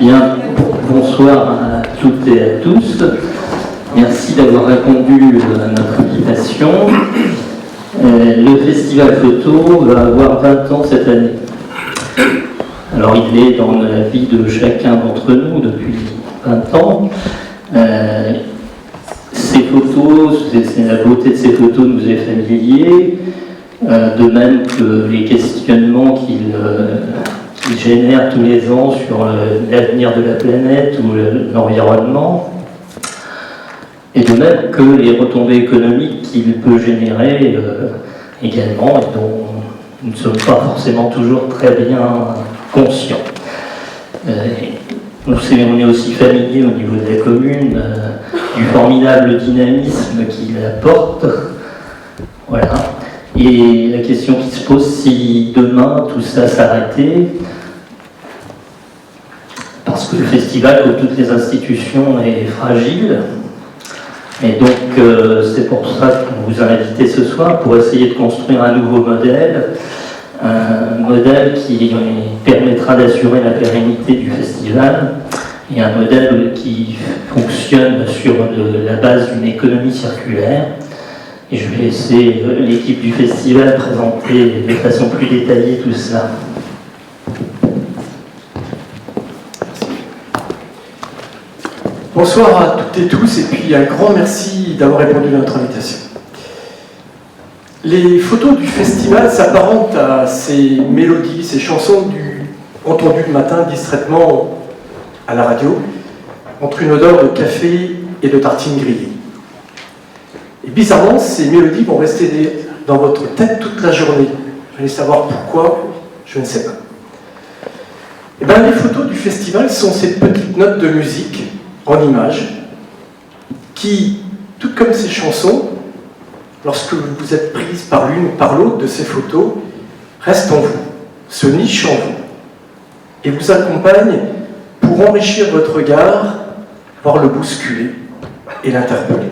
Bien, bonsoir à toutes et à tous. Merci d'avoir répondu à notre invitation. Le festival photo va avoir 20 ans cette année. Alors il est dans la vie de chacun d'entre nous depuis 20 ans. Ces photos, la beauté de ces photos nous est familier, de même que les questionnements qu'ils génèrent tous les ans sur l'avenir de la planète ou l'environnement, et de même que les retombées économiques qu'il peut générer également, et dont nous ne sommes pas forcément toujours très bien conscients. On est aussi familier au niveau de la commune du formidable dynamisme qu'il apporte. Voilà. Et la question qui se pose, si demain tout ça s'arrêtait, parce que le festival, comme toutes les institutions, est fragile. Et donc c'est pour ça qu'on vous a invité ce soir, pour essayer de construire un nouveau modèle, un modèle qui permettra d'assurer la pérennité du festival, et un modèle qui fonctionne sur la base d'une économie circulaire. Et je vais laisser l'équipe du festival présenter de façon plus détaillée tout ça. Bonsoir à toutes et tous, et puis un grand merci d'avoir répondu à notre invitation. Les photos du festival s'apparentent à ces mélodies, ces chansons entendues le matin distraitement à la radio, entre une odeur de café et de tartines grillées. Et bizarrement, ces mélodies vont rester dans votre tête toute la journée. Vous allez savoir pourquoi, je ne sais pas. Et bien, les photos du festival sont ces petites notes de musique en images qui, tout comme ces chansons, lorsque vous êtes prise par l'une ou par l'autre de ces photos, restent en vous, se nichent en vous et vous accompagnent pour enrichir votre regard, voire le bousculer et l'interpeller.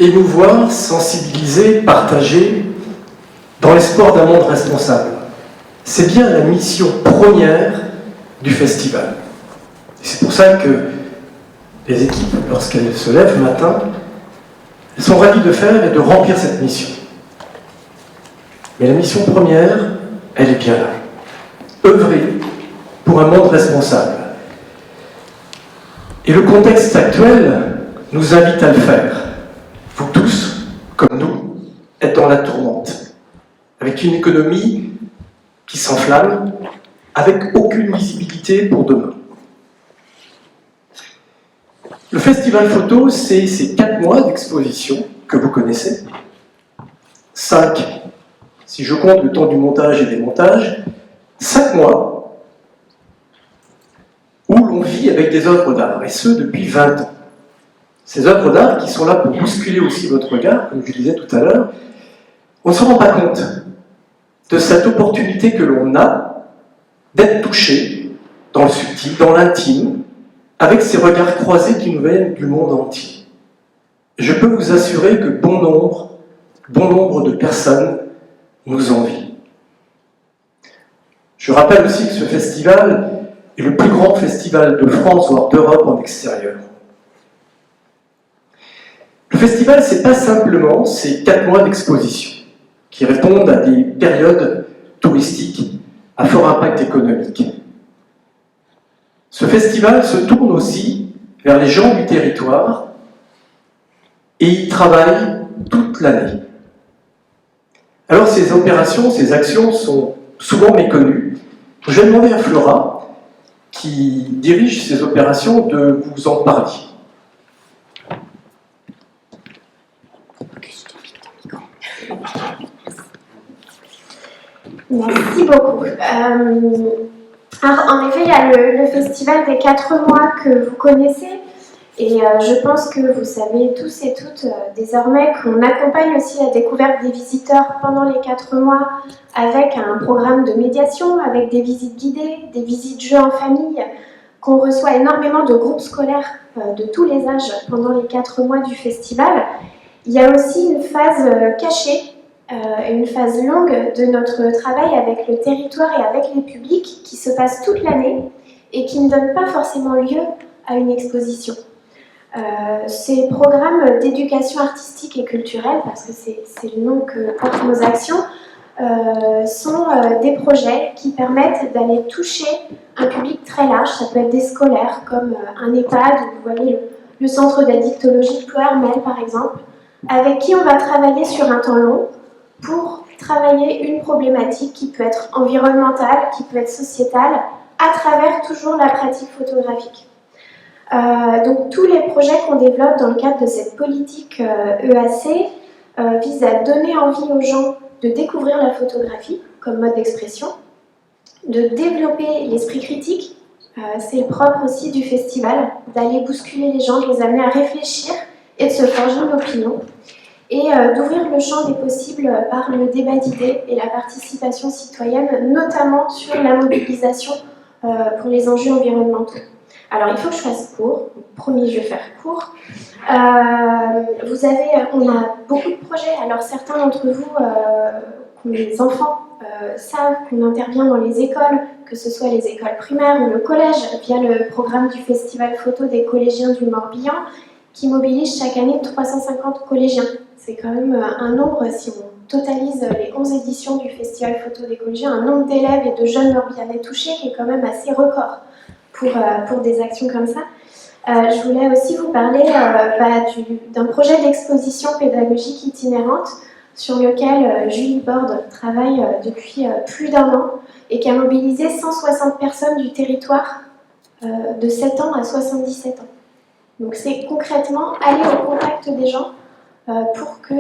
Émouvoir, sensibiliser, partager, dans l'espoir d'un monde responsable. C'est bien la mission première du festival. C'est pour ça que les équipes, lorsqu'elles se lèvent le matin, elles sont ravies de faire et de remplir cette mission. Mais la mission première, elle est bien là. Œuvrer pour un monde responsable. Et le contexte actuel nous invite à le faire. comme nous, être dans la tourmente, avec une économie qui s'enflamme, avec aucune visibilité pour demain. Le festival photo, c'est ces 4 mois d'exposition que vous connaissez. 5, si je compte le temps du montage et des montages, 5 mois où l'on vit avec des œuvres d'art, et ce depuis 20 ans. Ces œuvres d'art qui sont là pour bousculer aussi votre regard, comme je disais tout à l'heure, on ne se rend pas compte de cette opportunité que l'on a d'être touché dans le subtil, dans l'intime, avec ces regards croisés qui nous viennent du monde entier. Je peux vous assurer que bon nombre de personnes nous envient. Je rappelle aussi que ce festival est le plus grand festival de France, voire d'Europe en extérieur. Le festival, ce n'est pas simplement ces 4 mois d'exposition qui répondent à des périodes touristiques à fort impact économique. Ce festival se tourne aussi vers les gens du territoire et y travaille toute l'année. Alors ces opérations, ces actions sont souvent méconnues. Je vais demander à Flora, qui dirige ces opérations, de vous en parler. Merci beaucoup. Alors, en effet, il y a le festival des 4 mois que vous connaissez, et je pense que vous savez tous et toutes désormais qu'on accompagne aussi la découverte des visiteurs pendant les 4 mois avec un programme de médiation, avec des visites guidées, des visites jeux en famille, qu'on reçoit énormément de groupes scolaires de tous les âges pendant les 4 mois du festival. Il y a aussi une phase cachée, une phase longue de notre travail avec le territoire et avec les publics qui se passe toute l'année et qui ne donne pas forcément lieu à une exposition. Ces programmes d'éducation artistique et culturelle, parce que c'est le nom que portent nos actions, sont des projets qui permettent d'aller toucher un public très large. Ça peut être des scolaires comme un EHPAD, vous voyez le centre d'addictologie de Ploërmel par exemple, avec qui on va travailler sur un temps long pour travailler une problématique qui peut être environnementale, qui peut être sociétale, à travers toujours la pratique photographique. Donc tous les projets qu'on développe dans le cadre de cette politique EAC visent à donner envie aux gens de découvrir la photographie comme mode d'expression, de développer l'esprit critique, c'est le propre aussi du festival, d'aller bousculer les gens, de les amener à réfléchir et de se forger une opinion, et d'ouvrir le champ des possibles par le débat d'idées et la participation citoyenne, notamment sur la mobilisation pour les enjeux environnementaux. Alors, il faut que je fasse court. Promis, je vais faire court. On a beaucoup de projets. Alors, certains d'entre vous, les enfants, savent qu'on intervient dans les écoles, que ce soit les écoles primaires ou le collège, via le programme du Festival Photo des collégiens du Morbihan, qui mobilise chaque année 350 collégiens. C'est quand même un nombre, si on totalise les 11 éditions du Festival Photo des collégiens, un nombre d'élèves et de jeunes morbihanais touchés qui est quand même assez record pour des actions comme ça. Je voulais aussi vous parler d'un projet d'exposition pédagogique itinérante sur lequel Julie Borde travaille depuis plus d'1 an et qui a mobilisé 160 personnes du territoire de 7 ans à 77 ans. Donc c'est concrètement aller au contact des gens pour que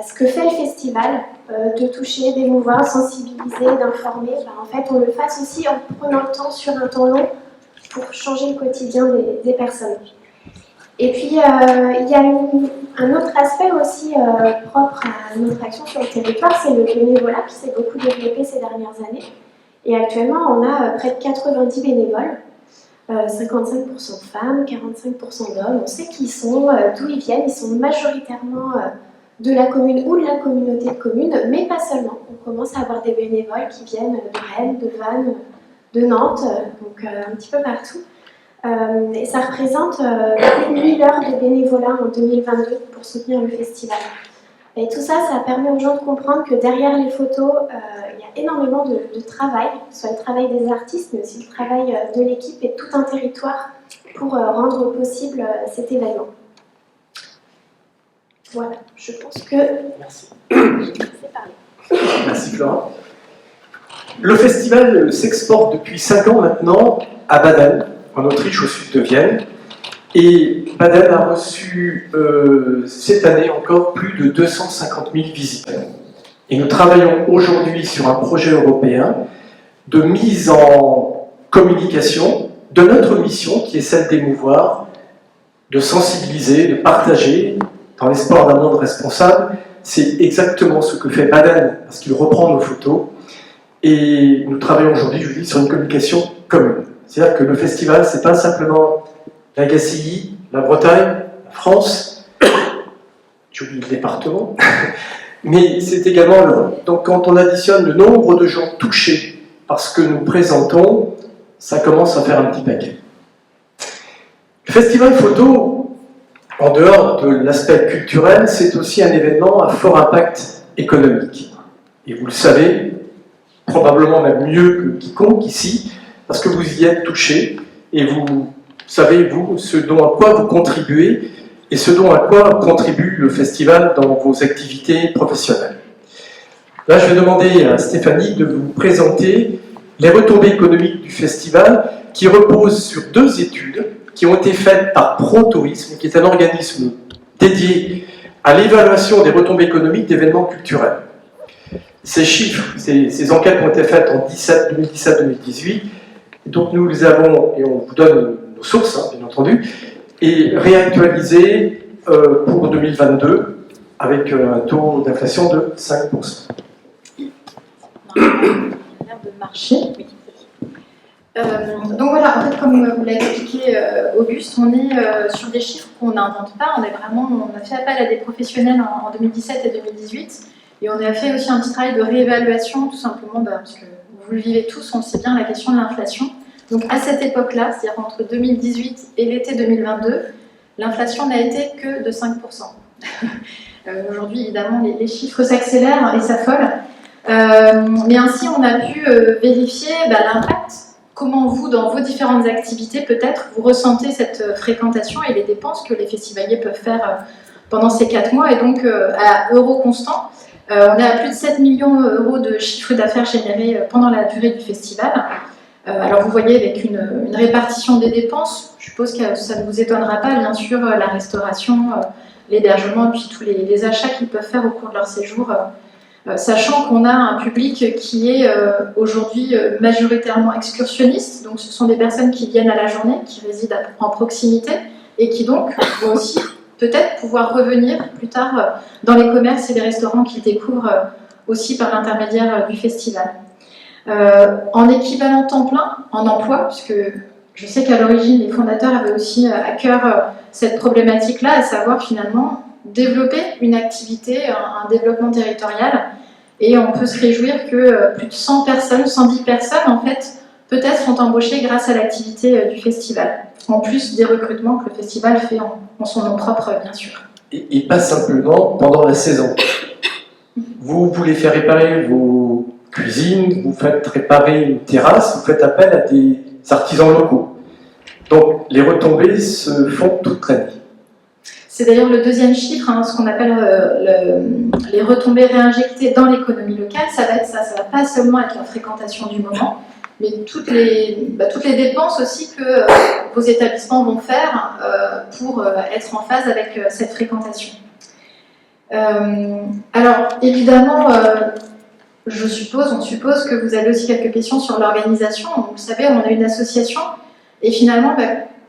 ce que fait le festival, de toucher, d'émouvoir, sensibiliser, d'informer, en fait on le fasse aussi en prenant le temps sur un temps long pour changer le quotidien des personnes. Et puis il y a un autre aspect aussi propre à notre action sur le territoire, c'est le bénévolat qui s'est beaucoup développé ces dernières années. Et actuellement on a près de 90 bénévoles. 55% de femmes, 45% d'hommes, on sait qui ils sont, d'où ils viennent, ils sont majoritairement de la commune ou de la communauté de communes, mais pas seulement. On commence à avoir des bénévoles qui viennent de Rennes, de Vannes, de Nantes, donc un petit peu partout. Et ça représente plus de 1000 heures de bénévolat en 2022 pour soutenir le festival. Et tout ça, ça permet aux gens de comprendre que derrière les photos, il y a énormément de travail, soit le travail des artistes, mais aussi le travail de l'équipe et de tout un territoire pour rendre possible cet événement. Voilà, je pense que Merci. je vais laisser parler. Merci Flora. Le festival s'exporte depuis 5 ans maintenant à Baden, en Autriche, au sud de Vienne. Et Baden a reçu cette année encore plus de 250 000 visiteurs. Et nous travaillons aujourd'hui sur un projet européen de mise en communication de notre mission, qui est celle d'émouvoir, de sensibiliser, de partager, dans l'espoir d'un monde responsable. C'est exactement ce que fait Baden, parce qu'il reprend nos photos. Et nous travaillons aujourd'hui, je vous dis, sur une communication commune. C'est-à-dire que le festival, c'est pas simplement la Gacilly, la Bretagne, la France, j'oublie le département, mais c'est également l'Europe. Donc quand on additionne le nombre de gens touchés par ce que nous présentons, ça commence à faire un petit paquet. Le festival photo, en dehors de l'aspect culturel, c'est aussi un événement à fort impact économique. Et vous le savez, probablement même mieux que quiconque ici, parce que vous y êtes touchés et vous savez, vous, ce dont à quoi vous contribuez et ce dont à quoi contribue le festival dans vos activités professionnelles. Là, je vais demander à Stéphanie de vous présenter les retombées économiques du festival qui reposent sur 2 études qui ont été faites par ProTourisme, qui est un organisme dédié à l'évaluation des retombées économiques d'événements culturels. Ces chiffres, ces enquêtes ont été faites en 2017-2018, donc nous les avons, et on vous donne nos sources, hein, bien entendu, et réactualisées pour 2022 avec un taux d'inflation de 5%. L'air de marcher. Oui. Donc voilà, en fait, comme vous l'a expliqué Auguste, on est sur des chiffres qu'on n'invente pas. On a fait appel à des professionnels en 2017 et 2018, et on a fait aussi un petit travail de réévaluation, tout simplement, parce que vous le vivez tous, on le sait bien, la question de l'inflation. Donc à cette époque-là, c'est-à-dire entre 2018 et l'été 2022, l'inflation n'a été que de 5%. Aujourd'hui, évidemment, les chiffres s'accélèrent et s'affolent. Mais ainsi, on a pu vérifier l'impact. Comment vous, dans vos différentes activités, peut-être, vous ressentez cette fréquentation et les dépenses que les festivaliers peuvent faire pendant ces 4 mois. Et donc, à euros constants, on est à plus de 7 millions d'euros de chiffre d'affaires générés pendant la durée du festival. Alors vous voyez, avec une répartition des dépenses, je suppose que ça ne vous étonnera pas, bien sûr, la restauration, l'hébergement, et puis tous les achats qu'ils peuvent faire au cours de leur séjour, sachant qu'on a un public qui est aujourd'hui majoritairement excursionniste, donc ce sont des personnes qui viennent à la journée, qui résident en proximité, et qui donc vont aussi peut-être pouvoir revenir plus tard dans les commerces et les restaurants qu'ils découvrent aussi par l'intermédiaire du festival. En équivalent temps plein, en emploi, puisque je sais qu'à l'origine, les fondateurs avaient aussi à cœur cette problématique-là, à savoir finalement développer une activité, un développement territorial, et on peut se réjouir que plus de 100 personnes, 110 personnes en fait, peut-être sont embauchées grâce à l'activité du festival, en plus des recrutements que le festival fait en son nom propre, bien sûr. Et pas simplement pendant la saison. Vous voulez faire réparer vos cuisines, vous faites réparer une terrasse, vous faites appel à des artisans locaux. Donc les retombées se font toute l'année. C'est d'ailleurs le deuxième chiffre, ce qu'on appelle les retombées réinjectées dans l'économie locale. Ça va être ça va pas seulement être la fréquentation du moment, mais toutes les dépenses aussi que vos établissements vont faire pour être en phase avec cette fréquentation. Alors évidemment, on suppose que vous avez aussi quelques questions sur l'organisation. Vous savez, on a une association et finalement,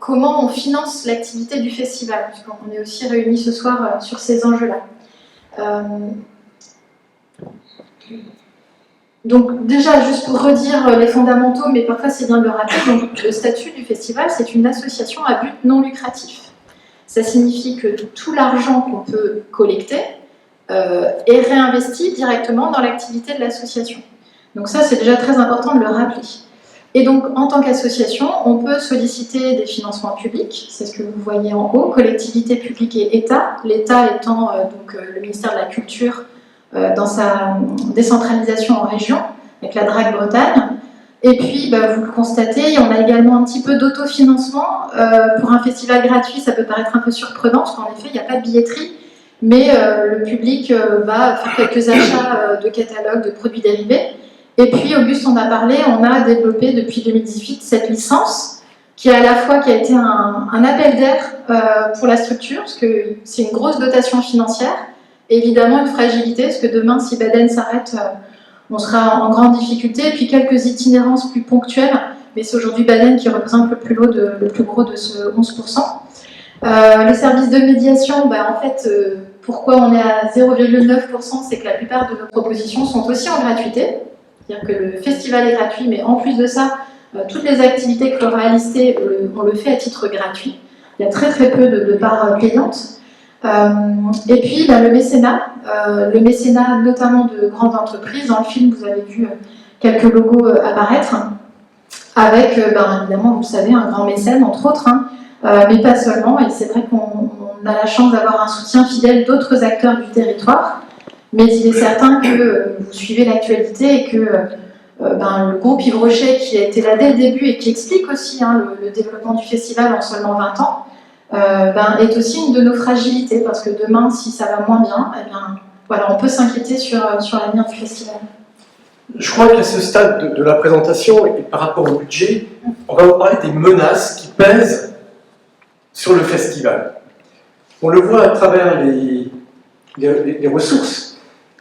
comment on finance l'activité du festival, puisqu'on est aussi réunis ce soir sur ces enjeux-là. Donc déjà, juste pour redire les fondamentaux, mais parfois c'est bien de le rappeler, donc, le statut du festival, c'est une association à but non lucratif. Ça signifie que tout l'argent qu'on peut collecter est réinvesti directement dans l'activité de l'association. Donc ça, c'est déjà très important de le rappeler. Et donc, en tant qu'association, on peut solliciter des financements publics, c'est ce que vous voyez en haut, collectivités publiques et État, l'État étant le ministère de la Culture dans sa décentralisation en région, avec la DRAC Bretagne. Et puis, vous le constatez, on a également un petit peu d'autofinancement. Pour un festival gratuit, ça peut paraître un peu surprenant, parce qu'en effet, il n'y a pas de billetterie, mais le public va faire quelques achats de catalogues, de produits dérivés. Et puis, Auguste en a parlé, on a développé depuis 2018 cette licence qui a été un appel d'air pour la structure, parce que c'est une grosse dotation financière, et évidemment une fragilité, parce que demain, si Baden s'arrête, on sera en grande difficulté, et puis quelques itinérances plus ponctuelles, mais c'est aujourd'hui Baden qui représente le plus gros de ce 11%. Les services de médiation, en fait, pourquoi on est à 0,9%, c'est que la plupart de nos propositions sont aussi en gratuité, c'est-à-dire que le festival est gratuit, mais en plus de ça, toutes les activités que Laura a listées, on le fait à titre gratuit. Il y a très très peu de parts payantes. Et puis le mécénat notamment de grandes entreprises. Dans le film, vous avez vu quelques logos apparaître, avec évidemment, vous le savez, un grand mécène, entre autres, mais pas seulement. Et c'est vrai qu'on a la chance d'avoir un soutien fidèle d'autres acteurs du territoire. Mais il est certain que vous suivez l'actualité et que le groupe Yves Rocher, qui a été là dès le début et qui explique aussi le développement du festival en seulement 20 ans, est aussi une de nos fragilités, parce que demain, si ça va moins bien, on peut s'inquiéter sur l'avenir du festival. Je crois qu'à ce stade de la présentation, et par rapport au budget, on va vous parler des menaces qui pèsent sur le festival. On le voit à travers les ressources.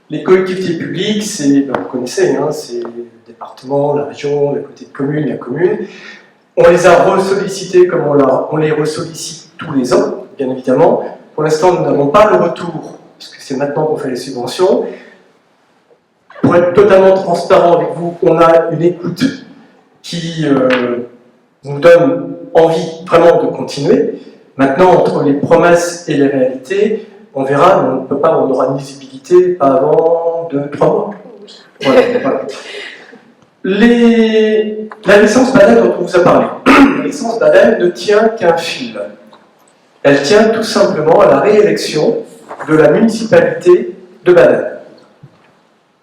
Les collectivités publiques, vous connaissez, c'est le département, la région, la communauté de communes, la commune. On les a ressollicités comme on les ressollicite tous les ans, bien évidemment. Pour l'instant, nous n'avons pas le retour, puisque c'est maintenant qu'on fait les subventions. Pour être totalement transparent avec vous, on a une écoute qui nous donne envie vraiment de continuer. Maintenant, entre les promesses et les réalités, on verra, on aura une visibilité pas avant 2-3 mois. Voilà. La licence Baden dont on vous a parlé, la licence Baden ne tient qu'un fil. Elle tient tout simplement à la réélection de la municipalité de Baden.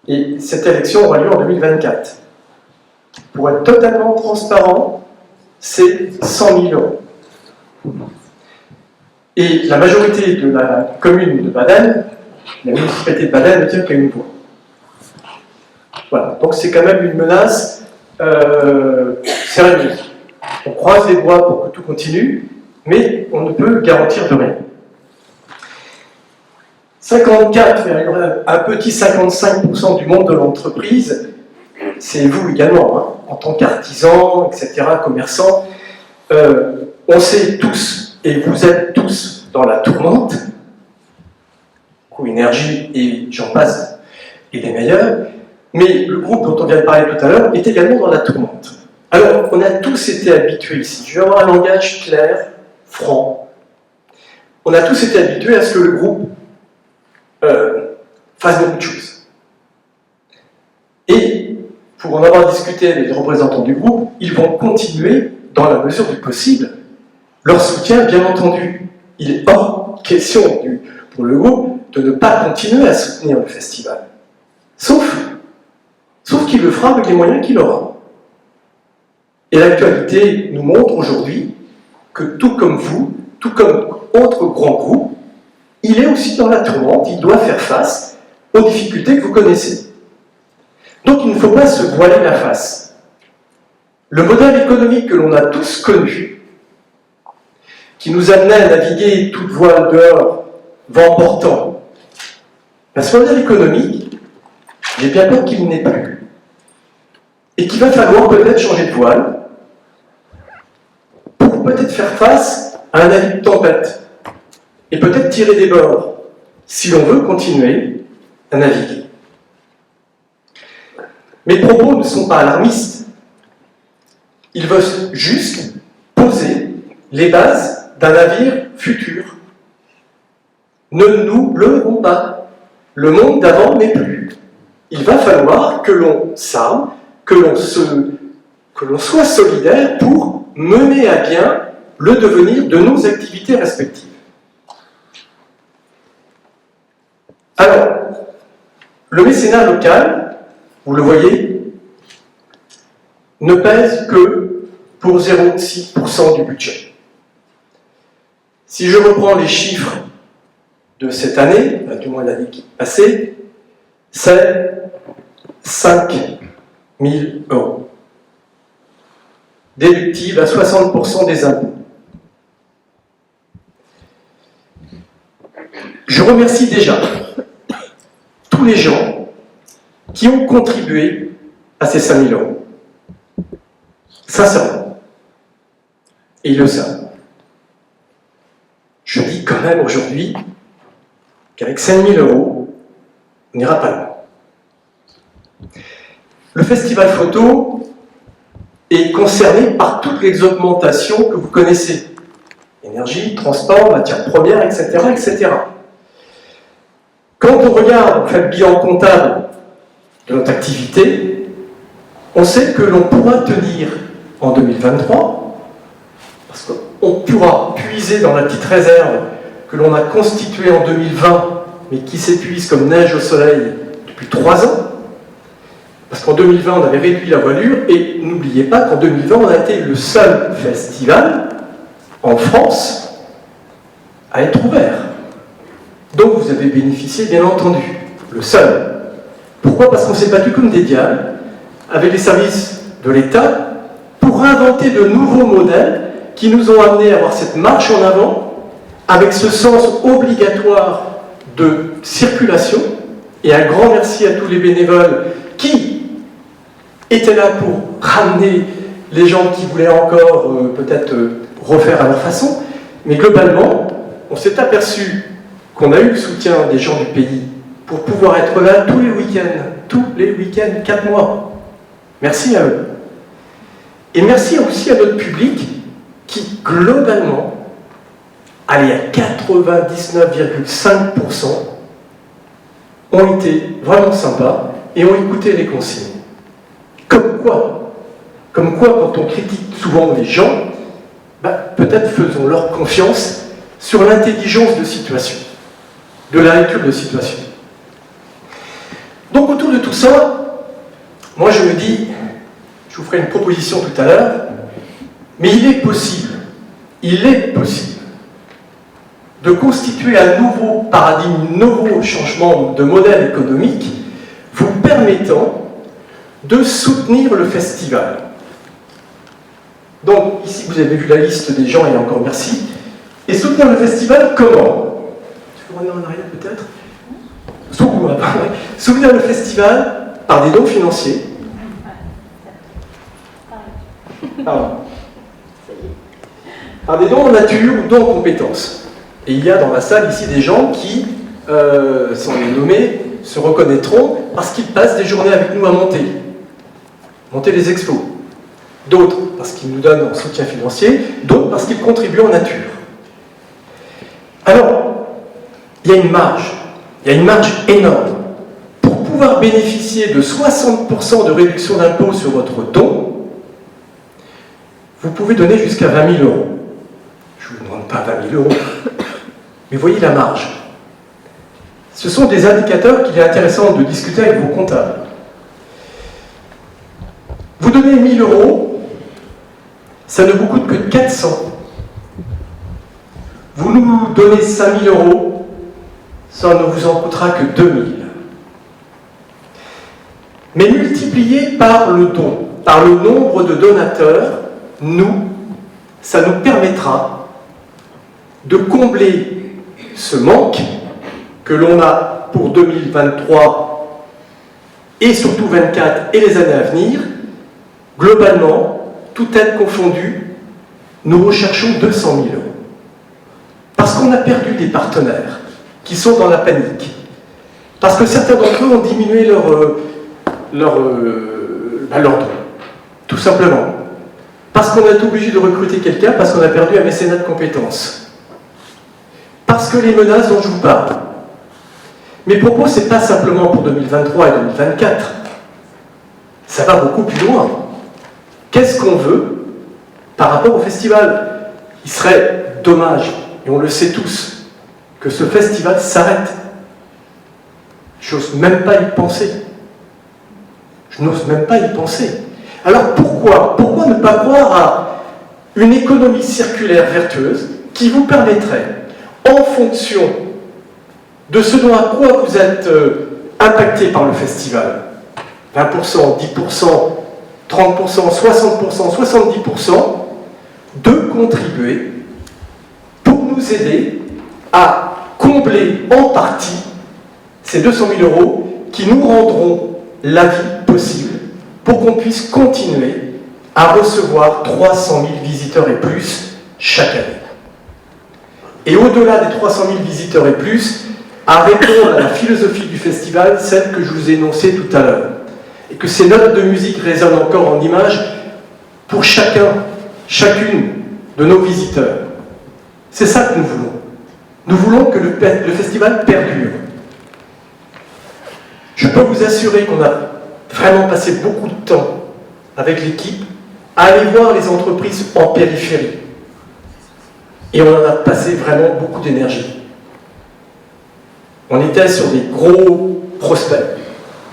Et cette élection aura lieu en 2024. Pour être totalement transparent, c'est 100 000 euros. Et la majorité de la commune de Baden, la municipalité de Baden, ne tient qu'à une voix. Voilà, donc c'est quand même une menace sérieuse. On croise les doigts pour que tout continue, mais on ne peut garantir de rien. 54, un petit 55% du monde de l'entreprise, c'est vous également, en tant qu'artisans, etc., commerçants. On sait tous, et vous êtes tous dans la tourmente, coût énergie et j'en passe, et des meilleurs, mais le groupe dont on vient de parler tout à l'heure est également dans la tourmente. Alors, on a tous été habitués ici, je vais avoir un langage clair, franc. On a tous été habitués à ce que le groupe fasse beaucoup de choses. Et, pour en avoir discuté avec les représentants du groupe, ils vont continuer, dans la mesure du possible, leur soutien, bien entendu. Il est hors question pour le groupe de ne pas continuer à soutenir le festival. Sauf qu'il le fera avec les moyens qu'il aura. Et l'actualité nous montre aujourd'hui que tout comme vous, tout comme autres grands groupes, il est aussi dans la tourmente, il doit faire face aux difficultés que vous connaissez. Donc il ne faut pas se voiler la face. Le modèle économique que l'on a tous connu, qui nous amenait à naviguer toute voile dehors, vent portant, ce modèle économique, j'ai bien peur qu'il n'est plus. Et qu'il va falloir peut-être changer de voile pour peut-être faire face à un avis de tempête et peut-être tirer des bords si l'on veut continuer à naviguer. Mes propos ne sont pas alarmistes. Ils veulent juste poser les bases d'un navire futur. Ne nous leurrons pas. Le monde d'avant n'est plus. Il va falloir que l'on s'arme, que l'on soit solidaire pour mener à bien le devenir de nos activités respectives. Alors, le mécénat local, vous le voyez, ne pèse que pour 0,6% du budget. Si je reprends les chiffres de cette année, du moins l'année qui est passée, c'est 5 000 €. Déductible à 60% des impôts. Je remercie déjà tous les gens qui ont contribué à ces 5 000 €. Sincèrement. Et ils le savent. Je dis quand même aujourd'hui qu'avec 5 000 €, on n'ira pas loin. Le festival photo est concerné par toutes les augmentations que vous connaissez. Énergie, transport, matières premières, etc., etc. Quand on regarde, on fait le bilan comptable de notre activité, on sait que l'on pourra tenir en 2023, parce qu'on pourra puiser dans la petite réserve que l'on a constituée en 2020, mais qui s'épuise comme neige au soleil depuis 3 ans, parce qu'en 2020, on avait réduit la voilure, et n'oubliez pas qu'en 2020, on a été le seul festival en France à être ouvert. Donc vous avez bénéficié, bien entendu, le seul. Pourquoi? Parce qu'on s'est battu comme des diables avec les services de l'État pour inventer de nouveaux modèles qui nous ont amenés à avoir cette marche en avant, avec ce sens obligatoire de circulation. Et un grand merci à tous les bénévoles qui étaient là pour ramener les gens qui voulaient encore peut-être refaire à leur façon. Mais globalement, on s'est aperçu qu'on a eu le soutien des gens du pays pour pouvoir être là tous les week-ends, 4 mois. Merci à eux. Et merci aussi à notre public qui, globalement, allez, à 99,5%, ont été vraiment sympas et ont écouté les consignes. Comme quoi, quand on critique souvent les gens, peut-être faisons-leur confiance sur l'intelligence de situation, de la lecture de situation. Donc autour de tout ça, moi je me dis, je vous ferai une proposition tout à l'heure, mais il est possible de constituer un nouveau paradigme, un nouveau changement de modèle économique vous permettant de soutenir le festival. Donc ici vous avez vu la liste des gens et encore merci. Et soutenir le festival comment? Tu peux revenir en arrière peut-être? Soutenir le festival par des dons financiers. Pardon. Par des dons en nature ou dons en compétences. Et il y a dans la salle ici des gens qui, sans les nommer, se reconnaîtront parce qu'ils passent des journées avec nous à monter les expos. D'autres parce qu'ils nous donnent un soutien financier, d'autres parce qu'ils contribuent en nature. Alors, il y a une marge énorme. Pour pouvoir bénéficier de 60% de réduction d'impôt sur votre don, vous pouvez donner jusqu'à 20 000 €. Je ne vous demande pas 20 000 €, mais voyez la marge. Ce sont des indicateurs qu'il est intéressant de discuter avec vos comptables. Vous donnez 1 000 €, ça ne vous coûte que 400. Vous nous donnez 5 000 €, ça ne vous en coûtera que 2 000. Mais multiplié par le don, par le nombre de donateurs, ça nous permettra de combler ce manque que l'on a pour 2023 et surtout 2024 et les années à venir. Globalement, tout aide confondue, nous recherchons 200 000 €. Parce qu'on a perdu des partenaires qui sont dans la panique. Parce que certains d'entre eux ont diminué leur don. Tout simplement. Parce qu'on a été obligé de recruter quelqu'un, parce qu'on a perdu un mécénat de compétences. Parce que les menaces dont je vous parle. Mes propos, ce n'est pas simplement pour 2023 et 2024. Ça va beaucoup plus loin. Qu'est-ce qu'on veut par rapport au festival? Il serait dommage, et on le sait tous, que ce festival s'arrête. Je n'ose même pas y penser. Alors pourquoi ne pas croire à une économie circulaire vertueuse qui vous permettrait, en fonction de ce dont à quoi vous êtes impacté par le festival. 20%, 10%, 30%, 60%, 70%, de contribuer pour nous aider à combler en partie ces 200 000 € qui nous rendront la vie possible pour qu'on puisse continuer à recevoir 300 000 visiteurs et plus chaque année. Et au-delà des 300 000 visiteurs et plus, à répondre à la philosophie du festival, celle que je vous ai énoncée tout à l'heure, et que ces notes de musique résonnent encore en images pour chacune de nos visiteurs. C'est ça que nous voulons. Nous voulons que le festival perdure. Je peux vous assurer qu'on a vraiment passé beaucoup de temps avec l'équipe à aller voir les entreprises en périphérie. Et on en a passé vraiment beaucoup d'énergie. On était sur des gros prospects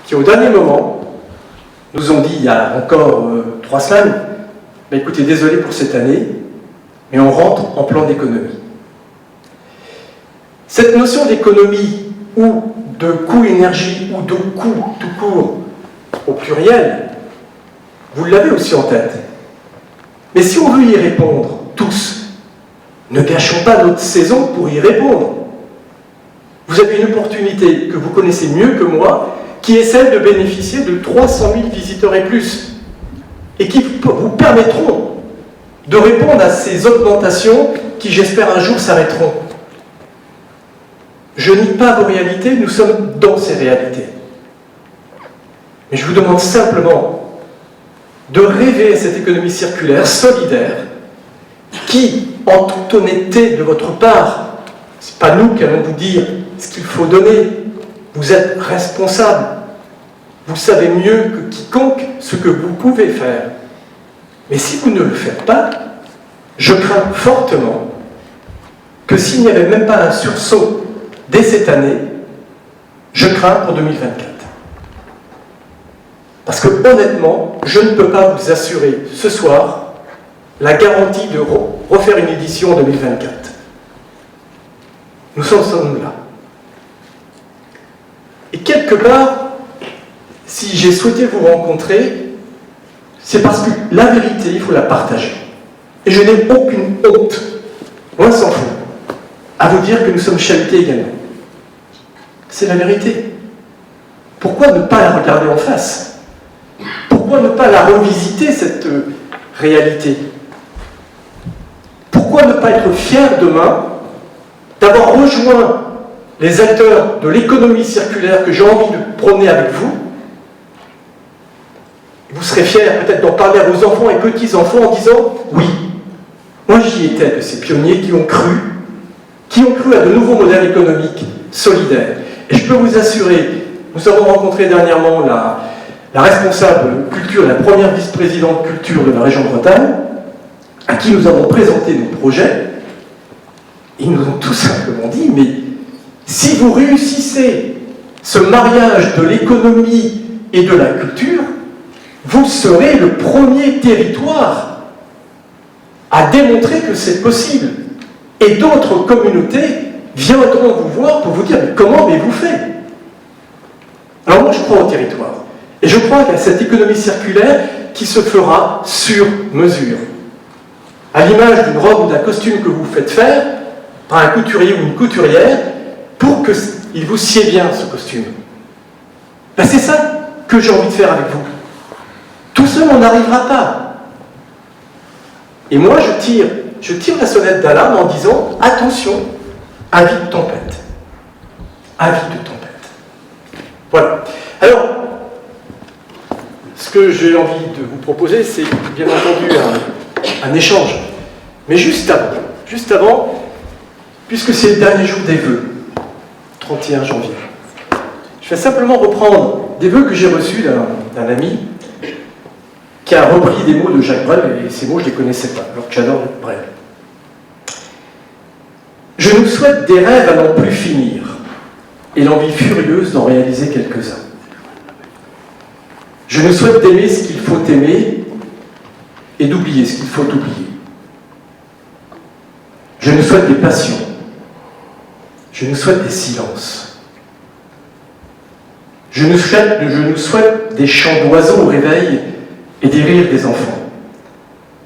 qui, au dernier moment, nous ont dit, il y a encore 3 semaines, bah, écoutez, désolé pour cette année, mais on rentre en plan d'économie. Cette notion d'économie ou de coût énergie ou de coût tout court au pluriel, vous l'avez aussi en tête. Mais si on veut y répondre tous, ne gâchons pas notre saison pour y répondre. Vous avez une opportunité que vous connaissez mieux que moi, qui est celle de bénéficier de 300 000 visiteurs et plus, et qui vous permettront de répondre à ces augmentations qui, j'espère, un jour s'arrêteront. Je nie pas vos réalités, nous sommes dans ces réalités. Mais je vous demande simplement de rêver à cette économie circulaire, solidaire, qui, en toute honnêteté de votre part, ce n'est pas nous qui allons vous dire ce qu'il faut donner, vous êtes responsable, vous savez mieux que quiconque ce que vous pouvez faire. Mais si vous ne le faites pas, je crains fortement que s'il n'y avait même pas un sursaut dès cette année, je crains pour 2024. Parce que honnêtement, je ne peux pas vous assurer ce soir la garantie de refaire une édition en 2024. Nous sommes là. Et quelque part, si j'ai souhaité vous rencontrer, c'est parce que la vérité, il faut la partager. Et je n'ai aucune honte, loin s'en faut, à vous dire que nous sommes chahutés également. C'est la vérité. Pourquoi ne pas la regarder en face? Pourquoi ne pas la revisiter, cette réalité? Pourquoi ne pas être fier demain d'avoir rejoint les acteurs de l'économie circulaire que j'ai envie de prôner avec vous? Vous serez fiers peut-être d'en parler à vos enfants et petits-enfants en disant « Oui, moi j'y étais de ces pionniers qui ont cru à de nouveaux modèles économiques solidaires. » Et je peux vous assurer, nous avons rencontré dernièrement la responsable culture, la première vice-présidente culture de la région de Bretagne, à qui nous avons présenté nos projets. Ils nous ont tout simplement dit, mais si vous réussissez ce mariage de l'économie et de la culture, vous serez le premier territoire à démontrer que c'est possible. Et d'autres communautés viendront vous voir pour vous dire, mais comment avez-vous fait? Alors moi je crois au territoire. Et je crois qu'à cette économie circulaire qui se fera sur mesure. À l'image d'une robe ou d'un costume que vous faites faire par un couturier ou une couturière pour qu'il vous sied bien ce costume. Ben, c'est ça que j'ai envie de faire avec vous. Tout seul, on n'arrivera pas. Et moi, je tire la sonnette d'alarme en disant « Attention, avis de tempête. » Avis de tempête. Voilà. Alors, ce que j'ai envie de vous proposer, c'est bien entendu un échange. Mais juste avant, puisque c'est le dernier jour des vœux, 31 janvier, je vais simplement reprendre des vœux que j'ai reçus d'un ami qui a repris des mots de Jacques Brel, et ces mots je ne les connaissais pas, alors que j'adore Brel. Je nous souhaite des rêves à n'en plus finir, et l'envie furieuse d'en réaliser quelques-uns. Je nous souhaite d'aimer ce qu'il faut aimer, et d'oublier ce qu'il faut oublier. Je nous souhaite des passions. je nous souhaite des silences. Je nous souhaite des chants d'oiseaux au réveil et des rires des enfants.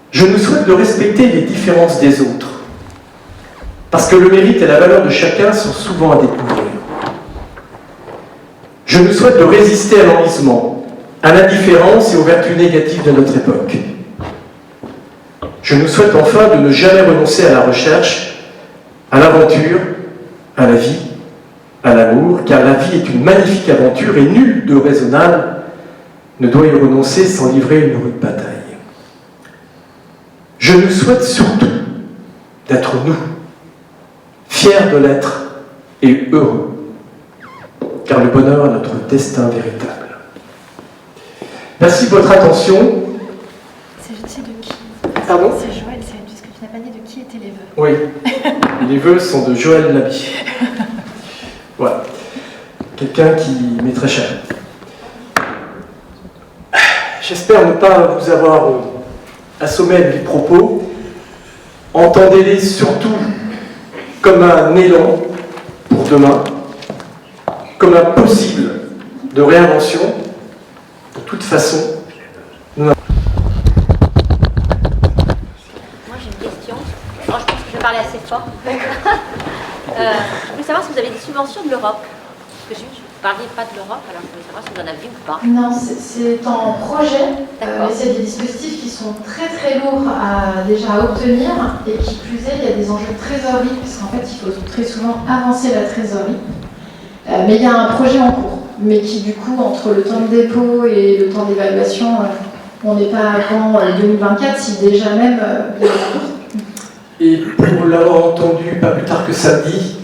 Je nous souhaite de respecter les différences des autres, parce que le mérite et la valeur de chacun sont souvent à découvrir. Je nous souhaite de résister à l'enlisement, à l'indifférence et aux vertus négatives de notre époque. Je nous souhaite enfin de ne jamais renoncer à la recherche, à l'aventure, à la vie, à l'amour, car la vie est une magnifique aventure et nul de raisonnable ne doit y renoncer sans livrer une rude bataille. Je nous souhaite surtout d'être nous, fiers de l'être et heureux, car le bonheur est notre destin véritable. Merci de votre attention. C'est de qui? Pardon? C'est Joël, puisque tu n'as pas dit de qui étaient les vœux. Oui, les vœux sont de Joël Laby. Voilà, quelqu'un qui m'est très cher. J'espère ne pas vous avoir assommé à mes propos. Entendez-les surtout comme un élan pour demain, comme un possible de réinvention. De toute façon, Moi j'ai une question. Alors, je pense que je vais parler assez fort. Je voulais savoir si vous avez des subventions de l'Europe. Parce que je ne parlais pas de l'Europe, alors je voulais savoir si vous en avez ou pas. Non, c'est en projet. D'accord. Mais c'est des dispositifs qui sont très très lourds déjà à obtenir. Et qui plus est, il y a des enjeux de trésorerie, puisqu'en fait, il faut très souvent avancer la trésorerie. Mais il y a un projet en cours. Mais qui, du coup, entre le temps de dépôt et le temps d'évaluation, on n'est pas avant 2024, si déjà même. et pour l'avoir entendu pas plus tard que samedi,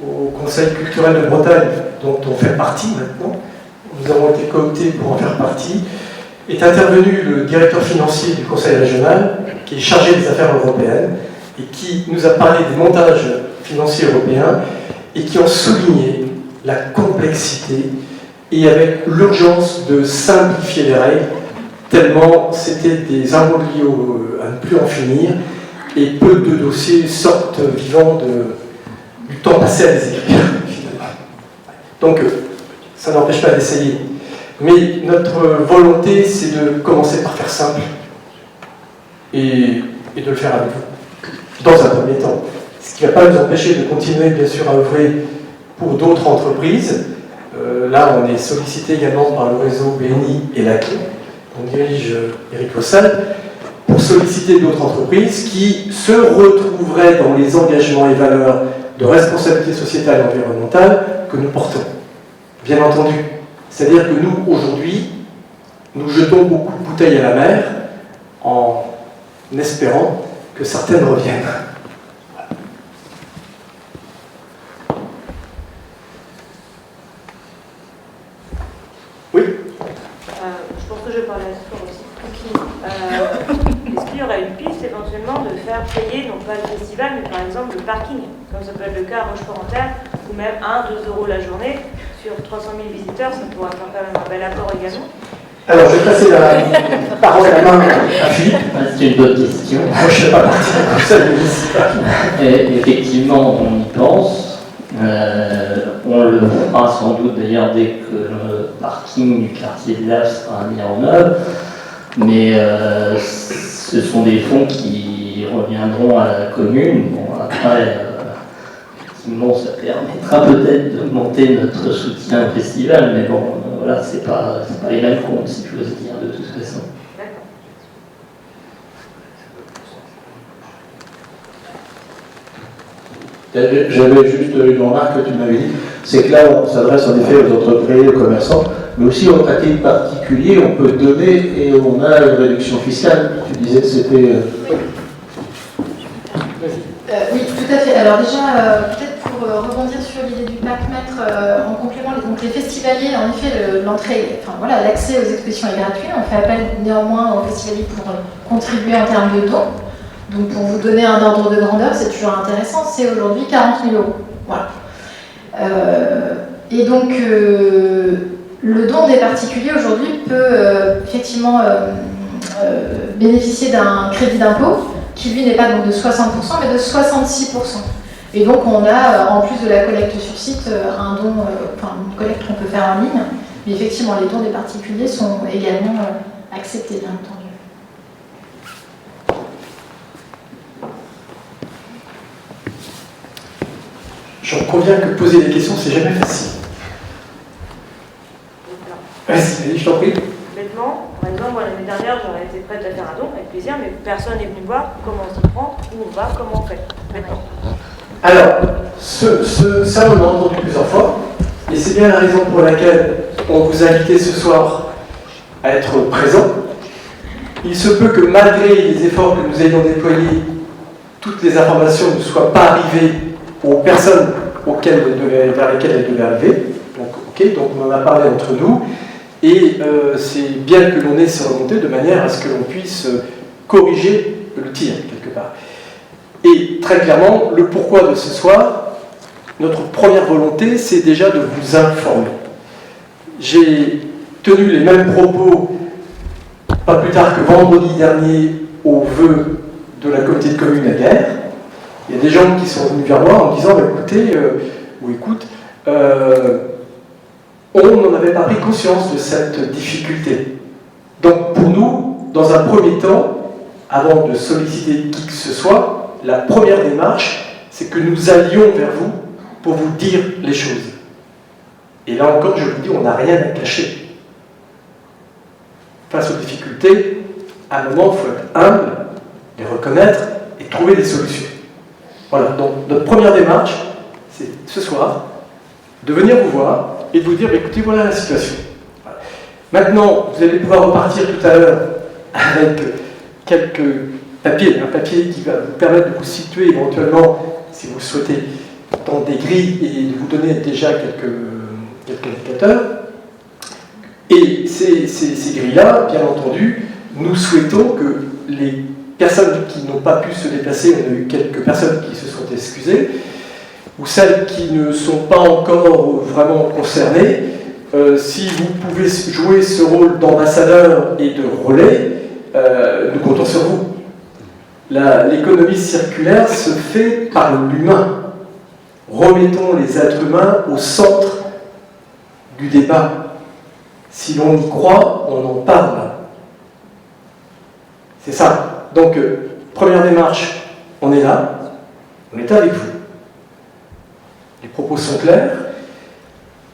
au Conseil culturel de Bretagne, dont on fait partie maintenant, nous avons été cooptés pour en faire partie, est intervenu le directeur financier du Conseil régional, qui est chargé des affaires européennes, et qui nous a parlé des montages financiers européens, et qui ont souligné la complexité et avec l'urgence de simplifier les règles, tellement c'était des imbroglios à ne plus en finir, et peu de dossiers sortent vivants du temps passé à les écrire, finalement. Donc, ça n'empêche pas d'essayer. Mais notre volonté, c'est de commencer par faire simple et de le faire avec vous, dans un premier temps. Ce qui ne va pas nous empêcher de continuer, bien sûr, à œuvrer pour d'autres entreprises. Là, on est sollicité également par le réseau BNI et l'ACLI, on dirige Eric Lossal, pour solliciter d'autres entreprises qui se retrouveraient dans les engagements et valeurs de responsabilité sociétale et environnementale que nous portons. Bien entendu. C'est-à-dire que nous, aujourd'hui, nous jetons beaucoup de bouteilles à la mer en espérant que certaines reviennent. Oui. Je pense que je vais parler à ce soir aussi. Est-ce qu'il y aurait une piste éventuellement de faire payer, non pas le festival, mais par exemple le parking, comme ça peut être le cas à Rochefort-en-Terre, ou même 1-2 euros la journée, sur 300 000 visiteurs, ça pourrait faire quand même un bel apport également. Alors, je vais passer la parole à la main à Philippe. C'est une bonne question. Moi, je ne sais pas partir comme ça, Et effectivement, on y pense. On le fera sans doute d'ailleurs dès que le parking du quartier de l'Ave sera mis en œuvre. Mais ce sont des fonds qui reviendront à la commune. Bon, après, effectivement, ça permettra peut-être d'augmenter notre soutien au festival, mais bon, voilà, c'est pas les mêmes comptes, si je veux dire, de toute façon. J'avais juste une remarque que tu m'avais dit, c'est que là on s'adresse en effet aux entreprises, aux commerçants, mais aussi à titre particulier, on peut donner et on a une réduction fiscale. Tu disais que c'était... Oui, tout à fait. Alors déjà, peut-être pour rebondir sur l'idée du pack-mètre en complément, donc les festivaliers, en effet, l'entrée, enfin voilà, l'accès aux expositions est gratuit. On fait appel néanmoins aux festivaliers pour contribuer en termes de dons. Donc pour vous donner un ordre de grandeur, c'est toujours intéressant, c'est aujourd'hui 40 000 €. Voilà. Et donc le don des particuliers aujourd'hui peut effectivement bénéficier d'un crédit d'impôt qui lui n'est pas donc de 60% mais de 66%. Et donc on a, en plus de la collecte sur site, un don, une collecte qu'on peut faire en ligne. Mais effectivement, les dons des particuliers sont également acceptés, bien entendu. J'en conviens que poser des questions, c'est jamais facile. Vas-y, je t'en prie. Bêtement, par exemple, moi, l'année dernière, j'aurais été prête à faire un don, avec plaisir, mais personne n'est venu voir comment on s'y prend, où on va, comment on fait. Bêtement. Alors, ça, on l'a entendu plusieurs fois, et c'est bien la raison pour laquelle on vous a invité ce soir à être présent. Il se peut que malgré les efforts que nous ayons déployés, toutes les informations ne soient pas arrivées aux personnes vers lesquelles elles devaient arriver. Donc on en a parlé entre nous, et c'est bien que l'on ait ces remontées de manière à ce que l'on puisse corriger le tir, quelque part. Et très clairement, le pourquoi de ce soir, notre première volonté, c'est déjà de vous informer. J'ai tenu les mêmes propos, pas plus tard que vendredi dernier, au vœu de la communauté de communes à Guerre. Il y a des gens qui sont venus vers moi en me disant écoutez, on n'en avait pas pris conscience de cette difficulté. Donc pour nous, dans un premier temps, avant de solliciter qui que ce soit, la première démarche, c'est que nous allions vers vous pour vous dire les choses. Et là encore, je vous dis, on n'a rien à cacher. Face aux difficultés, à un moment, il faut être humble, les reconnaître et trouver des solutions. Voilà, donc notre première démarche, c'est ce soir, de venir vous voir et de vous dire, écoutez, voilà la situation. Voilà. Maintenant, vous allez pouvoir repartir tout à l'heure avec quelques papiers, un papier qui va vous permettre de vous situer éventuellement, si vous le souhaitez, dans des grilles et de vous donner déjà quelques indicateurs. Et ces grilles-là, bien entendu, nous souhaitons que les personnes qui n'ont pas pu se déplacer, on a eu quelques personnes qui se sont excusées, ou celles qui ne sont pas encore vraiment concernées, si vous pouvez jouer ce rôle d'ambassadeur et de relais, nous comptons sur vous. L'économie circulaire se fait par l'humain. Remettons les êtres humains au centre du débat. Si l'on y croit, on en parle. C'est ça. Donc, première démarche, on est là, on est avec vous. Les propos sont clairs.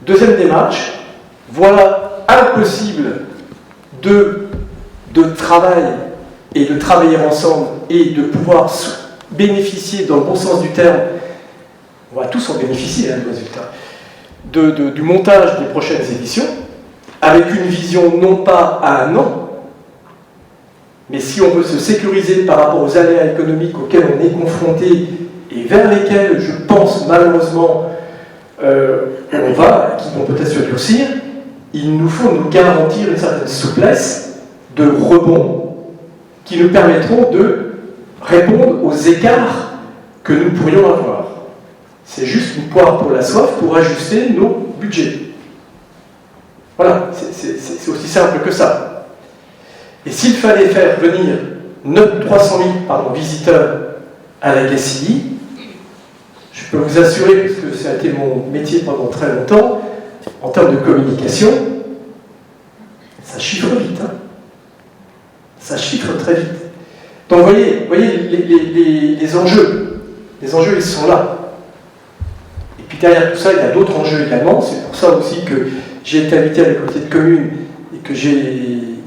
Deuxième démarche, voilà impossible de travail et de travailler ensemble et de pouvoir bénéficier, dans le bon sens du terme, on va tous en bénéficier, du résultat, du montage des prochaines éditions, avec une vision non pas à un an, mais si on veut se sécuriser par rapport aux aléas économiques auxquels on est confronté et vers lesquels, je pense, malheureusement, on va, qui vont peut-être se durcir, il nous faut nous garantir une certaine souplesse de rebond qui nous permettront de répondre aux écarts que nous pourrions avoir. C'est juste une poire pour la soif pour ajuster nos budgets. Voilà, c'est aussi simple que ça. Et s'il fallait faire venir 300 000 visiteurs à la GACI, je peux vous assurer, puisque ça a été mon métier pendant très longtemps, en termes de communication, ça chiffre vite. Ça chiffre très vite. Donc vous voyez les enjeux. Les enjeux, ils sont là. Et puis derrière tout ça, il y a d'autres enjeux également. C'est pour ça aussi que j'ai été invité à la communauté de communes et que j'y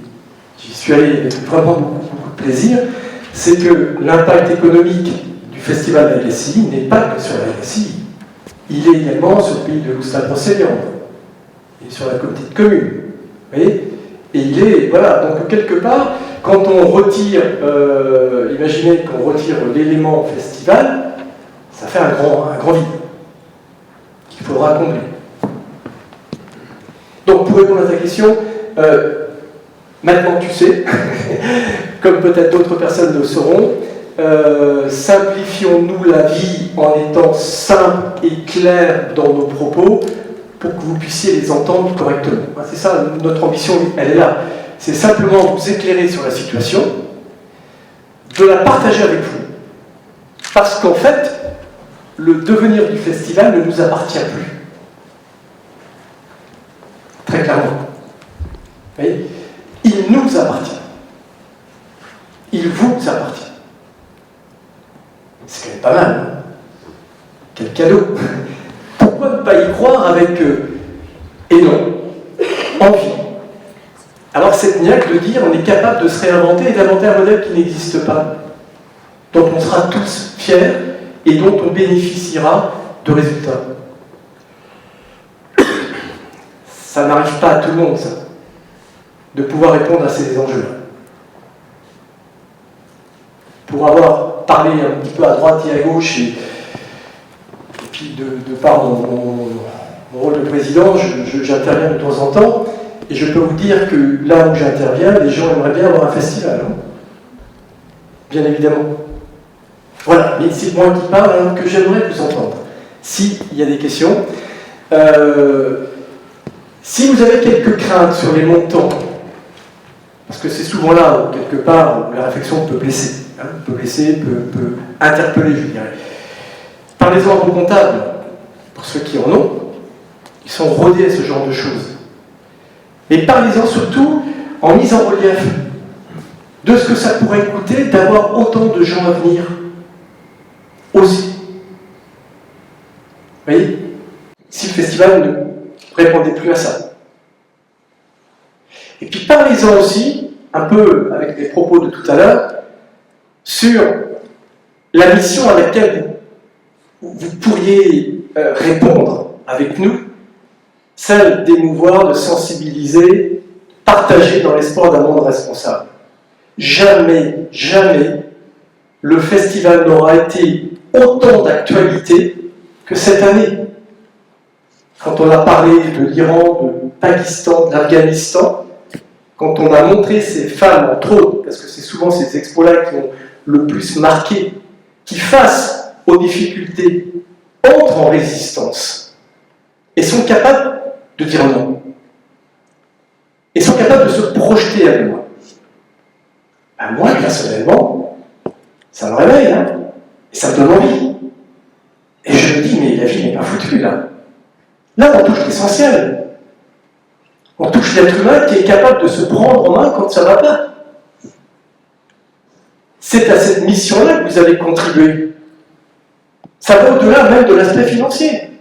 suis allé avec vraiment beaucoup de plaisir. C'est que l'impact économique du festival de la GACI n'est pas que sur la GACI. Il est également sur le pays de l'Oustave-Brocéliande et sur la communauté de communes. Vous voyez ? Et il est, voilà, donc quelque part, quand on retire, imaginez qu'on retire l'élément festival, ça fait un grand vide qu'il faudra combler. Donc pour répondre à ta question, maintenant tu sais, comme peut-être d'autres personnes le sauront, simplifions-nous la vie en étant simples et clairs dans nos propos pour que vous puissiez les entendre correctement. C'est ça, notre ambition, elle est là. C'est simplement vous éclairer sur la situation, de la partager avec vous. Parce qu'en fait, le devenir du festival ne nous appartient plus. Très clairement. Vous voyez ? Il nous appartient. Il vous appartient. C'est quand même pas mal. Hein ? Quel cadeau. Pourquoi ne pas y croire avec et non, envie. Alors c'est niaque de dire on est capable de se réinventer et d'inventer un modèle qui n'existe pas, dont on sera tous fiers et dont on bénéficiera de résultats. Ça n'arrive pas à tout le monde, ça, de pouvoir répondre à ces enjeux-là. Pour avoir parlé un petit peu à droite et à gauche, et puis de par mon rôle de président, j'interviens de temps en temps, et je peux vous dire que là où j'interviens, les gens aimeraient bien avoir un festival. Hein, bien évidemment. Voilà, mais c'est moi qui parle, alors que j'aimerais vous entendre. S'il y a des questions. Si vous avez quelques craintes sur les montants, parce que c'est souvent là, où, quelque part, où la réflexion peut blesser, hein, peut interpeller, je dirais. Parlez-en à vos comptables, pour ceux qui en ont, ils sont rodés à ce genre de choses. Mais parlez-en surtout en mise en relief de ce que ça pourrait coûter d'avoir autant de gens à venir aussi. Vous voyez ? Si le festival ne répondait plus à ça. Et puis parlez-en aussi, un peu avec les propos de tout à l'heure, sur la mission à laquelle vous pourriez répondre avec nous, celle d'émouvoir, de sensibiliser, partager dans l'espoir d'un monde responsable. Jamais, jamais, le festival n'aura été autant d'actualité que cette année. Quand on a parlé de l'Iran, du Pakistan, de l'Afghanistan, quand on a montré ces femmes, entre autres, parce que c'est souvent ces expos-là qui ont le plus marqué, qui face aux difficultés, entrent en résistance et sont capables de dire non. Et sont capables de se projeter avec moi. Ben moi, personnellement, ça me réveille, hein, et ça me donne envie. Et je me dis, mais la vie n'est pas foutue, là. Là, on touche l'essentiel. On touche l'être humain qui est capable de se prendre en main quand ça va pas. C'est à cette mission-là que vous avez contribué. Ça va au-delà même de l'aspect financier.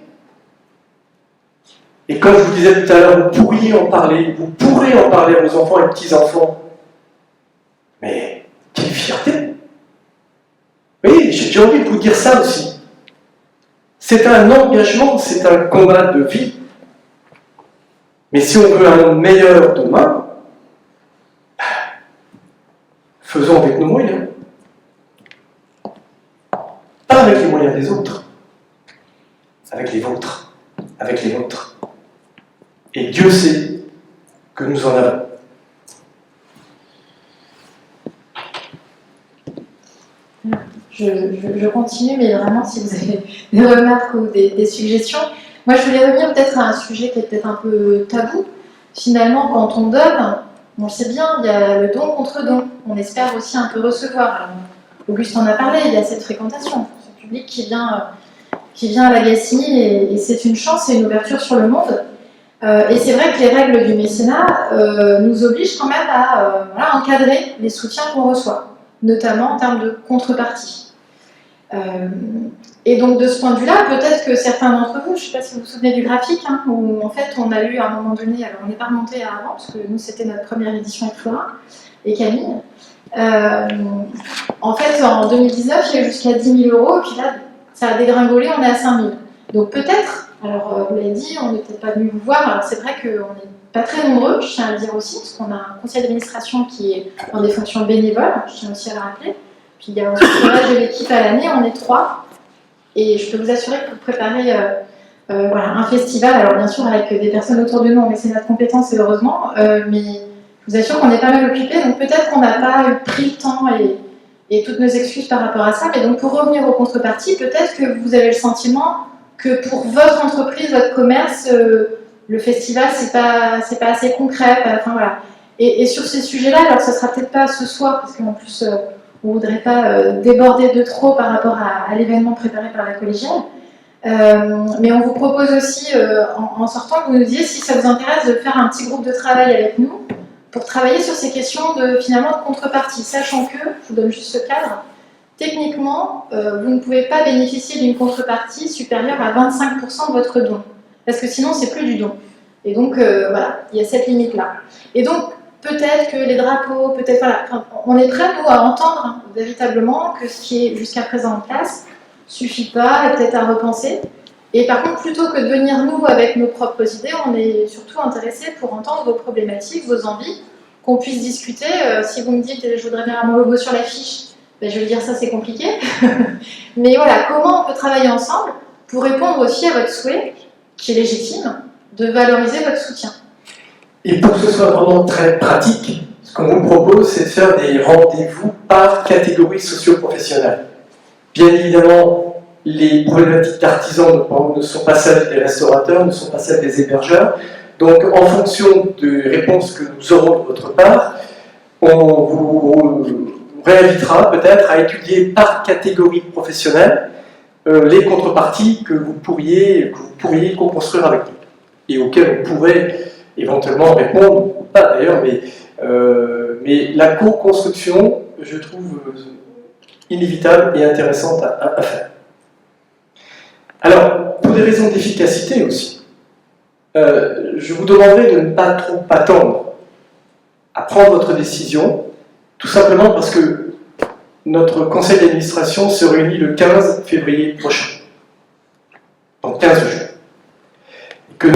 Et comme je vous disais tout à l'heure, vous pourriez en parler, vous pourrez en parler à vos enfants et petits-enfants. Mais quelle fierté! Oui, j'ai envie de vous dire ça aussi. C'est un engagement, c'est un combat de vie. Mais si on veut un monde meilleur demain, faisons avec nos moyens. Pas avec les moyens des autres. Avec les vôtres. Avec les nôtres. Et Dieu sait que nous en avons. Je continue, mais vraiment, si vous avez des remarques ou des suggestions. Moi, je voulais revenir peut-être à un sujet qui est peut-être un peu tabou. Finalement, quand on donne, on le sait bien, il y a le don contre don. On espère aussi un peu recevoir. Alors, Auguste en a parlé, il y a cette fréquentation, ce public qui vient à la Gacilly, et c'est une chance et une ouverture sur le monde. Et c'est vrai que les règles du mécénat nous obligent quand même à encadrer les soutiens qu'on reçoit, notamment en termes de contrepartie. Et donc de ce point de vue-là, peut-être que certains d'entre vous, je ne sais pas si vous vous souvenez du graphique, hein, où en fait on a eu à un moment donné, alors on n'est pas remonté à avant, parce que nous c'était notre première édition avec Flora et Camille. En fait en 2019 il y a eu jusqu'à 10 000 €, et puis là ça a dégringolé, on est à 5 000. Donc peut-être, alors vous l'avez dit, on n'est peut-être pas venu vous voir, alors c'est vrai qu'on n'est pas très nombreux, je tiens à le dire aussi, parce qu'on a un conseil d'administration qui est dans des fonctions bénévoles, je tiens aussi à le rappeler. Puis il y a ensuite le reste de l'équipe à l'année, on est 3. Et je peux vous assurer que pour préparer un festival, alors bien sûr avec des personnes autour de nous en mécénat de compétences, et heureusement, mais je vous assure qu'on est pas mal occupés, donc peut-être qu'on n'a pas pris le temps et toutes nos excuses par rapport à ça, mais donc pour revenir aux contreparties, peut-être que vous avez le sentiment que pour votre entreprise, votre commerce, le festival, c'est pas assez concret, enfin voilà. Et sur ces sujets-là, alors ça sera peut-être pas ce soir, parce qu'en plus on ne voudrait pas déborder de trop par rapport à l'événement préparé par la collégiale. Mais on vous propose aussi, en sortant, que vous nous disiez si ça vous intéresse de faire un petit groupe de travail avec nous pour travailler sur ces questions finalement de contrepartie, sachant que, je vous donne juste ce cadre, techniquement, vous ne pouvez pas bénéficier d'une contrepartie supérieure à 25% de votre don, parce que sinon c'est plus du don. Et donc voilà, il y a cette limite-là. Et donc peut-être que les drapeaux, peut-être voilà, enfin, on est prêts nous à entendre véritablement que ce qui est jusqu'à présent en place suffit pas, et peut-être à repenser. Et par contre, plutôt que de venir nous avec nos propres idées, on est surtout intéressé pour entendre vos problématiques, vos envies, qu'on puisse discuter. Si vous me dites je voudrais bien mon logo sur l'affiche, ben, je vais dire ça c'est compliqué. Mais voilà, comment on peut travailler ensemble pour répondre aussi à votre souhait, qui est légitime, de valoriser votre soutien. Et pour que ce soit vraiment très pratique, ce qu'on vous propose, c'est de faire des rendez-vous par catégorie socio-professionnelle. Bien évidemment, les problématiques d'artisans ne sont pas celles des restaurateurs, ne sont pas celles des hébergeurs. Donc, en fonction des réponses que nous aurons de votre part, on vous réinvitera peut-être à étudier par catégorie professionnelle les contreparties que vous pourriez co-construire avec nous et auxquelles on pourrait éventuellement répondre, ou pas d'ailleurs, mais la co-construction, je trouve inévitable et intéressante à faire. Alors, pour des raisons d'efficacité aussi, je vous demanderai de ne pas trop attendre à prendre votre décision, tout simplement parce que notre conseil d'administration se réunit le 15 février prochain, donc 15 jours. Que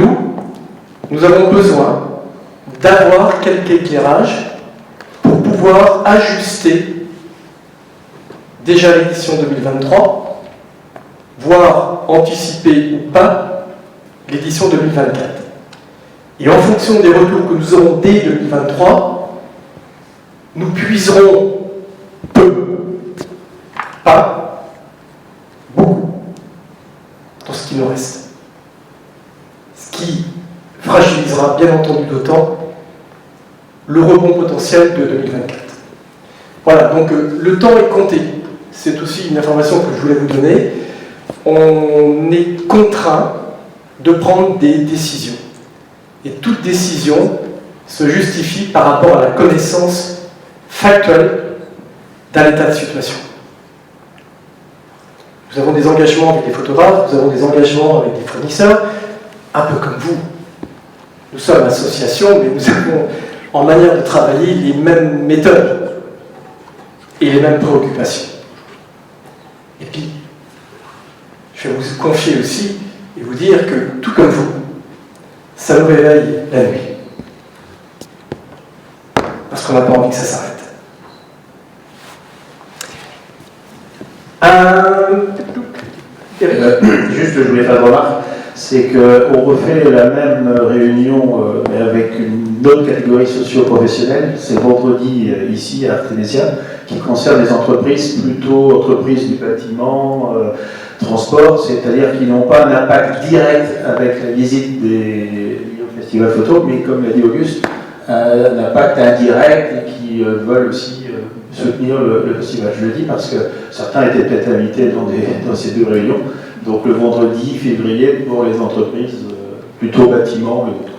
nous avons besoin d'avoir quelques éclairages pour pouvoir ajuster déjà l'édition 2023, voire anticiper ou pas l'édition 2024. Et en fonction des retours que nous aurons dès 2023, nous puiserons peu, pas beaucoup, dans ce qui nous reste. Ce qui fragilisera bien entendu d'autant le rebond potentiel de 2024. Voilà, donc le temps est compté. C'est aussi une information que je voulais vous donner. On est contraint de prendre des décisions. Et toute décision se justifie par rapport à la connaissance factuelle d'un état de situation. Nous avons des engagements avec des photographes, nous avons des engagements avec des fournisseurs, un peu comme vous. Nous sommes association, mais nous avons en manière de travailler les mêmes méthodes et les mêmes préoccupations. Et puis, je vais vous confier aussi et vous dire que, tout comme vous, ça nous réveille la nuit. Parce qu'on n'a pas envie que ça s'arrête. Juste, je voulais faire une remarque, c'est qu'on refait la même réunion, mais avec une autre catégorie socio-professionnelle. C'est vendredi, ici, à Artémisia, qui concerne les entreprises, plutôt entreprises du bâtiment, transport, c'est-à-dire qui n'ont pas un impact direct avec la visite des festivals photo, mais comme l'a dit Auguste, un impact indirect et qui veulent aussi soutenir le festival. Je le dis parce que certains étaient peut-être invités dans ces deux réunions. Donc le vendredi février pour les entreprises, plutôt bâtiments et autres.